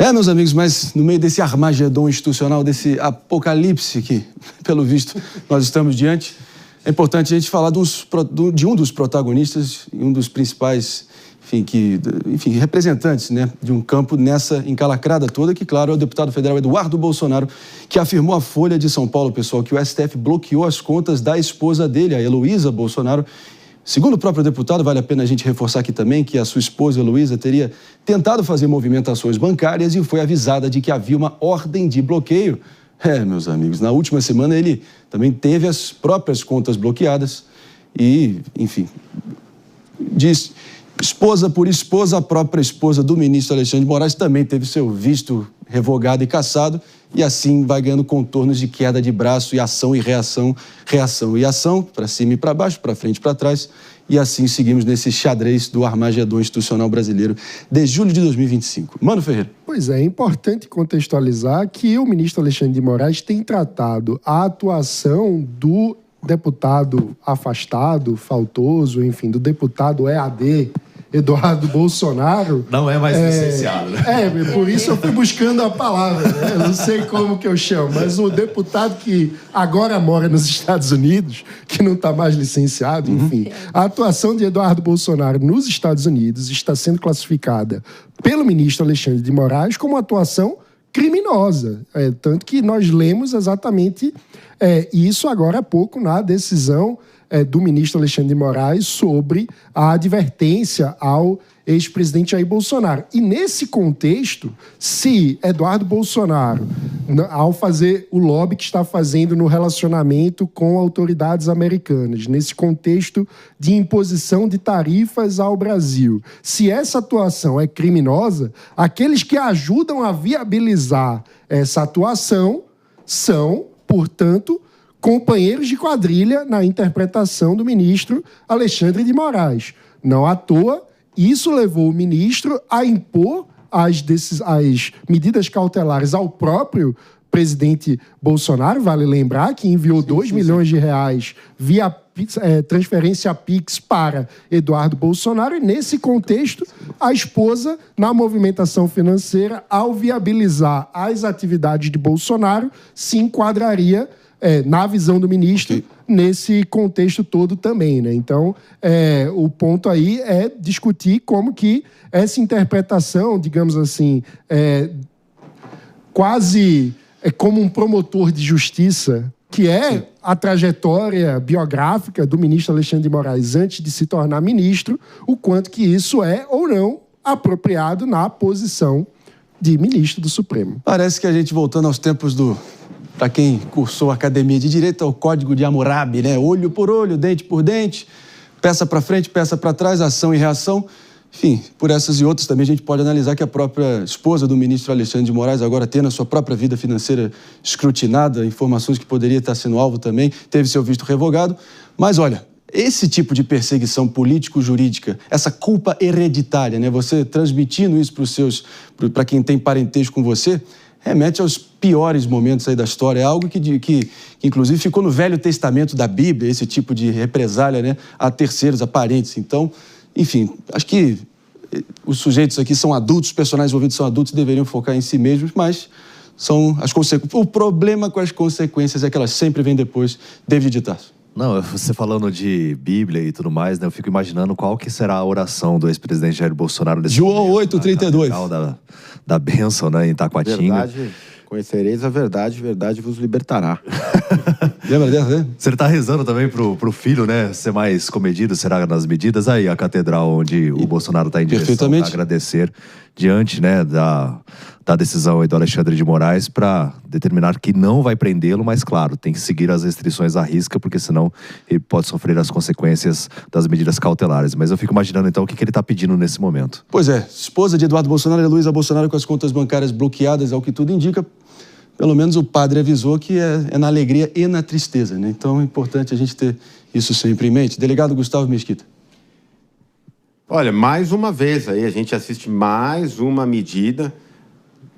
Meus amigos, mas no meio desse armagedom institucional, desse apocalipse que, pelo visto, nós estamos diante, é importante a gente falar de um dos protagonistas e um dos principais, representantes, né, de um campo nessa encalacrada toda, que, claro, é o deputado federal Eduardo Bolsonaro, que afirmou à Folha de São Paulo, pessoal, que o STF bloqueou as contas da esposa dele, a Heloísa Bolsonaro. Segundo o próprio deputado, vale a pena a gente reforçar aqui também que a sua esposa, Heloísa, teria tentado fazer movimentações bancárias e foi avisada de que havia uma ordem de bloqueio. Meus amigos, na última semana ele também teve as próprias contas bloqueadas e, enfim, diz, esposa por esposa, a própria esposa do ministro Alexandre de Moraes também teve seu visto revogado e cassado e assim vai ganhando contornos de queda de braço e ação e reação, reação e ação, para cima e para baixo, para frente e para trás, e assim seguimos nesse xadrez do armagedom institucional brasileiro de julho de 2025. Mano Ferreira. Pois é importante contextualizar que o ministro Alexandre de Moraes tem tratado a atuação do deputado afastado, faltoso, enfim, do deputado EAD, Eduardo Bolsonaro... Não é mais licenciado, né? Por isso eu fui buscando a palavra, né? Eu não sei como que eu chamo, mas o deputado que agora mora nos Estados Unidos, que não está mais licenciado, enfim. A atuação de Eduardo Bolsonaro nos Estados Unidos está sendo classificada pelo ministro Alexandre de Moraes como uma atuação criminosa. Tanto que nós lemos exatamente isso agora há pouco na decisão do ministro Alexandre de Moraes sobre a advertência ao ex-presidente Jair Bolsonaro. E nesse contexto, se Eduardo Bolsonaro, ao fazer o lobby que está fazendo no relacionamento com autoridades americanas, nesse contexto de imposição de tarifas ao Brasil, se essa atuação é criminosa, aqueles que ajudam a viabilizar essa atuação são, portanto, companheiros de quadrilha na interpretação do ministro Alexandre de Moraes. Não à toa, isso levou o ministro a impor as medidas cautelares ao próprio presidente Bolsonaro. Vale lembrar que enviou 2 milhões de reais via transferência Pix para Eduardo Bolsonaro e, nesse contexto, a esposa, na movimentação financeira, ao viabilizar as atividades de Bolsonaro, se enquadraria na visão do ministro, nesse contexto todo também, né? Então, o ponto aí é discutir como que essa interpretação, digamos assim, quase como um promotor de justiça, que é a trajetória biográfica do ministro Alexandre de Moraes antes de se tornar ministro, o quanto que isso é ou não apropriado na posição de ministro do Supremo. Parece que a gente voltando aos tempos para quem cursou a Academia de Direito, é o Código de Hammurabi, né? Olho por olho, dente por dente, peça para frente, peça para trás, ação e reação. Enfim, por essas e outras também a gente pode analisar que a própria esposa do ministro Alexandre de Moraes, agora tendo a sua própria vida financeira escrutinada, informações que poderia estar sendo alvo também, teve seu visto revogado. Mas olha, esse tipo de perseguição político-jurídica, essa culpa hereditária, né? Você transmitindo isso para quem tem parentesco com você, remete aos piores momentos aí da história. É algo que inclusive ficou no Velho Testamento da Bíblia, esse tipo de represália, né, a terceiros, a parentes. Então, enfim, acho que os sujeitos aqui são adultos, os personagens envolvidos são adultos, deveriam focar em si mesmos, mas são as consequências. O problema com as consequências é que elas sempre vêm depois. David de Tarso. Não, você falando de Bíblia e tudo mais, né? Eu fico imaginando qual que será a oração do ex-presidente Jair Bolsonaro nesse João 8,32. Da bênção, né, em Taquatinga. Verdade, conhecereis a verdade, verdade vos libertará. Lembra dessa, né? Você tá rezando também pro filho, né, ser mais comedido, será nas medidas? Aí, a catedral onde o Bolsonaro tá em direção a agradecer diante, né, da decisão aí do Alexandre de Moraes para determinar que não vai prendê-lo, mas, claro, tem que seguir as restrições à risca, porque senão ele pode sofrer as consequências das medidas cautelares. Mas eu fico imaginando, então, o que ele está pedindo nesse momento. Pois é, esposa de Eduardo Bolsonaro, Heloísa Bolsonaro, com as contas bancárias bloqueadas, ao que tudo indica. Pelo menos o padre avisou que é na alegria e na tristeza, né? Então é importante a gente ter isso sempre em mente. Delegado Gustavo Mesquita. Olha, mais uma vez aí a gente assiste mais uma medida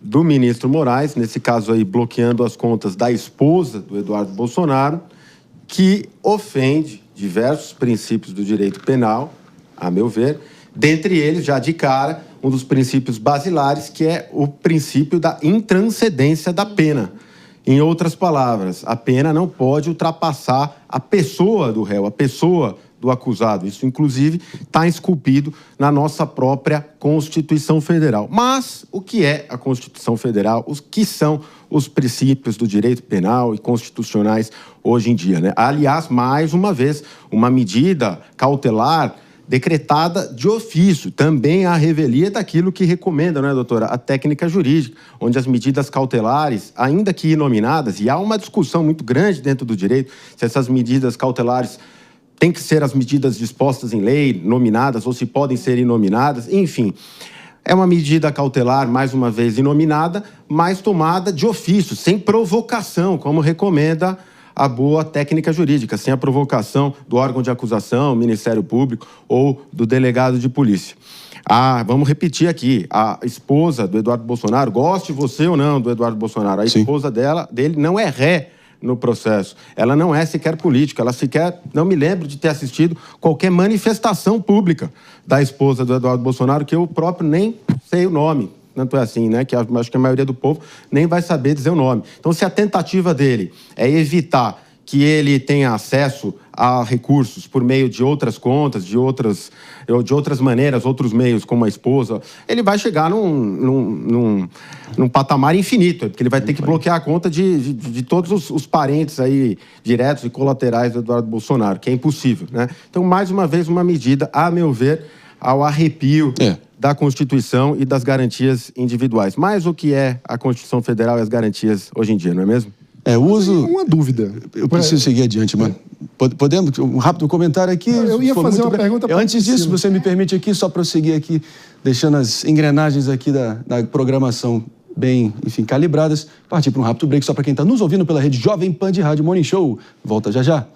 do ministro Moraes, nesse caso aí bloqueando as contas da esposa do Eduardo Bolsonaro, que ofende diversos princípios do direito penal, a meu ver, dentre eles, já de cara, um dos princípios basilares, que é o princípio da intranscendência da pena. Em outras palavras, a pena não pode ultrapassar a pessoa do réu, a pessoa do acusado. Isso, inclusive, está esculpido na nossa própria Constituição Federal. Mas o que é a Constituição Federal? Os que são os princípios do direito penal e constitucionais hoje em dia, né? Aliás, mais uma vez, uma medida cautelar decretada de ofício, também à revelia daquilo que recomenda, né, doutora, a técnica jurídica, onde as medidas cautelares, ainda que inominadas, e há uma discussão muito grande dentro do direito, se essas medidas cautelares têm que ser as medidas dispostas em lei, nominadas, ou se podem ser inominadas, enfim. É uma medida cautelar, mais uma vez, inominada, mas tomada de ofício, sem provocação, como recomenda a boa técnica jurídica, sem a provocação do órgão de acusação, Ministério Público ou do delegado de polícia. Vamos repetir aqui, a esposa do Eduardo Bolsonaro, goste você ou não do Eduardo Bolsonaro, a esposa dele não é ré no processo. Ela não é sequer política, ela sequer, não me lembro de ter assistido qualquer manifestação pública da esposa do Eduardo Bolsonaro, que eu próprio nem sei o nome. Tanto é assim, né, que acho que a maioria do povo nem vai saber dizer o nome. Então, se a tentativa dele é evitar que ele tenha acesso a recursos por meio de outras contas, de outras maneiras, outros meios, como a esposa, ele vai chegar num patamar infinito, porque ele vai ter que bloquear a conta de todos os parentes aí, diretos e colaterais do Eduardo Bolsonaro, que é impossível, né? Então, mais uma vez, uma medida, a meu ver, ao arrepio da Constituição e das garantias individuais. Mais o que é a Constituição Federal e as garantias hoje em dia, não é mesmo? Uma dúvida. Eu preciso seguir adiante, mano. Podemos? Um rápido comentário aqui. Eu ia fazer uma pergunta para antes disso, você me permite aqui, só prosseguir aqui, deixando as engrenagens aqui da programação bem, enfim, calibradas, partir para um rápido break, só para quem está nos ouvindo pela rede Jovem Pan de Rádio Morning Show. Volta já já.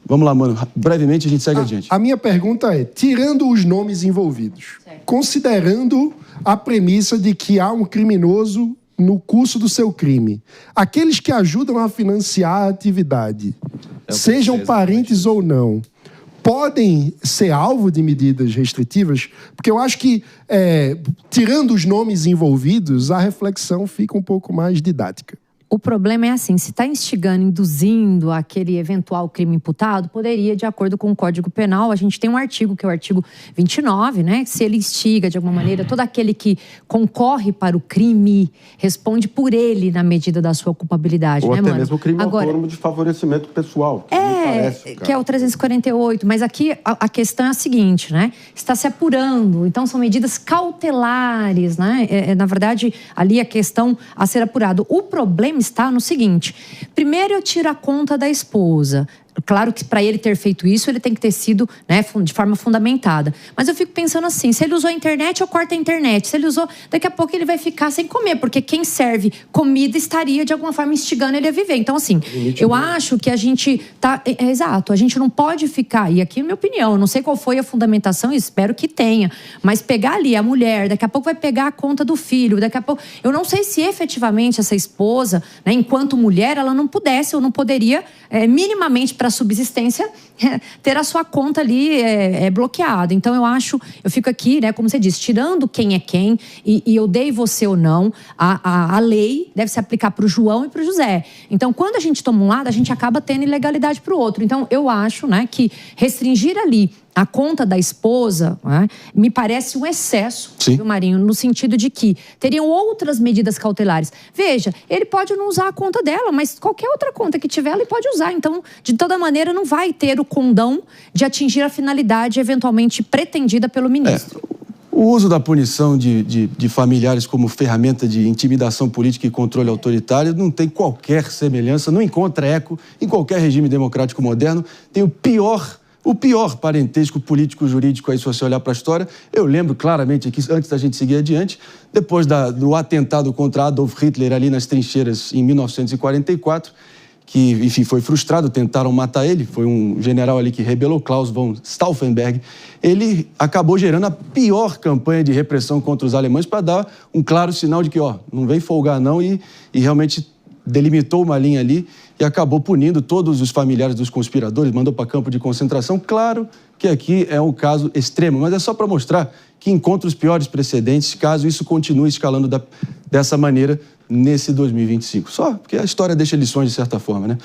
Vamos lá, mano. Brevemente a gente segue adiante. A minha pergunta é, tirando os nomes envolvidos, considerando a premissa de que há um criminoso no curso do seu crime, aqueles que ajudam a financiar a atividade, sejam parentes ou não, podem ser alvo de medidas restritivas? Porque eu acho que, tirando os nomes envolvidos, a reflexão fica um pouco mais didática. O problema é assim, se está instigando, induzindo aquele eventual crime imputado, poderia, de acordo com o Código Penal, a gente tem um artigo, que é o artigo 29, né? Que se ele instiga, de alguma maneira, todo aquele que concorre para o crime, responde por ele na medida da sua culpabilidade, ou né, até mano? mesmo crime autônomo de favorecimento pessoal. Que é o 348, mas aqui a questão é a seguinte, né? Está se apurando, então são medidas cautelares, né? Na verdade, ali a questão a ser apurada. O problema está no seguinte: primeiro eu tiro a conta da esposa. Claro que para ele ter feito isso, ele tem que ter sido, né, de forma fundamentada. Mas eu fico pensando assim, se ele usou a internet, eu corto a internet. Se ele usou, daqui a pouco ele vai ficar sem comer, porque quem serve comida estaria, de alguma forma, instigando ele a viver. Então, assim, eu acho que a gente tá... Exato, a gente não pode ficar... E aqui, na minha opinião, eu não sei qual foi a fundamentação, e espero que tenha. Mas pegar ali a mulher, daqui a pouco vai pegar a conta do filho, daqui a pouco... Eu não sei se efetivamente essa esposa, né, enquanto mulher, ela não pudesse ou não poderia, minimamente, para subsistência, ter a sua conta ali bloqueada. Então, eu fico aqui, né, como você disse, tirando quem é quem, e eu dei você ou não, a lei deve se aplicar para o João e para o José. Então, quando a gente toma um lado, a gente acaba tendo ilegalidade para o outro. Então, eu acho, né, que restringir ali a conta da esposa, né, me parece um excesso, viu, Marinho? No sentido de que teriam outras medidas cautelares. Veja, ele pode não usar a conta dela, mas qualquer outra conta que tiver, ele pode usar. Então, de toda maneira, não vai ter o condão de atingir a finalidade eventualmente pretendida pelo ministro. O uso da punição de familiares como ferramenta de intimidação política e controle autoritário não tem qualquer semelhança, não encontra eco em qualquer regime democrático moderno. Tem o pior parentesco político-jurídico aí, se você olhar para a história. Eu lembro claramente aqui, antes da gente seguir adiante, depois do atentado contra Adolf Hitler ali nas trincheiras em 1944, que, enfim, foi frustrado, tentaram matar ele, foi um general ali que rebelou, Klaus von Stauffenberg. Ele acabou gerando a pior campanha de repressão contra os alemães para dar um claro sinal de que, não vem folgar não, e realmente delimitou uma linha ali e acabou punindo todos os familiares dos conspiradores, mandou para campo de concentração. Claro que aqui é um caso extremo, mas é só para mostrar que encontra os piores precedentes caso isso continue escalando dessa maneira nesse 2025. Só porque a história deixa lições de certa forma, né?